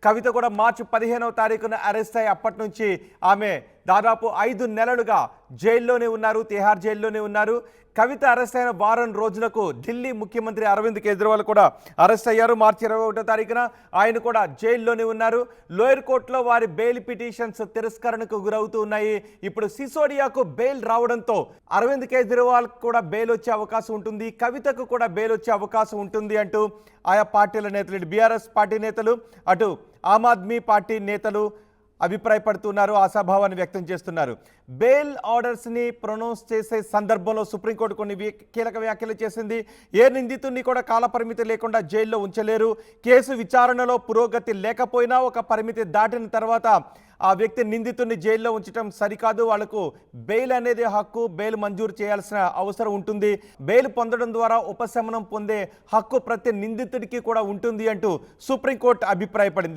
కవిత కూడా మార్చి 15వ తారీఖున అరెస్ట్ అయ్యి అప్పటి నుంచి ఆమె దాదాపు 5 నెలలుగా జైల్లోనే ఉన్నారు, తిహార్ జైల్లోనే ఉన్నారు. కవిత అరెస్ట్ అయిన వారం రోజులకు ఢిల్లీ ముఖ్యమంత్రి అరవింద్ కేజ్రీవాల్ కూడా అరెస్ట్ అయ్యారు. మార్చి 21వ తారీఖున ఆయన కూడా జైల్లోనే ఉన్నారు. లోయర్ కోర్టులో వారి బెయిల్ పిటిషన్స్ తిరస్కరణకు గురవుతూ ఉన్నాయి. ఇప్పుడు సిసోడియాకు బెయిల్ రావడంతో అరవింద్ కేజ్రీవాల్ కూడా బెయిల్ వచ్చే అవకాశం ఉంటుంది, కవితకు కూడా బెయిల్ వచ్చే అవకాశం ఉంటుంది అంటూ ఆయా పార్టీల నేతలు, ఇటు బీఆర్ఎస్ పార్టీ నేతలు, అటు ఆమ్ ఆద్మీ పార్టీ నేతలు అభిప్రాయపడుతున్నారు, ఆశాభావాన్ని వ్యక్తం చేస్తున్నారు. బెయిల్ ఆర్డర్స్ని ప్రొనౌన్స్ చేసే సందర్భంలో సుప్రీంకోర్టు కొన్ని కీలక వ్యాఖ్యలు చేసింది. ఏ నిందితుడిని కూడా కాలపరిమితి లేకుండా జైల్లో ఉంచలేరు. కేసు విచారణలో పురోగతి లేకపోయినా ఒక పరిమితి దాటిన తర్వాత ఆ వ్యక్తి నిందితుడిని జైల్లో ఉంచడం సరికాదు. వాళ్లకు బెయిల్ అనేది హక్కు, బెయిల్ మంజూరు చేయాల్సిన అవసరం ఉంటుంది. బెయిల్ పొందడం ద్వారా ఉపశమనం పొందే హక్కు ప్రతి నిందితుడికి కూడా ఉంటుంది అంటూ సుప్రీంకోర్టు అభిప్రాయపడింది.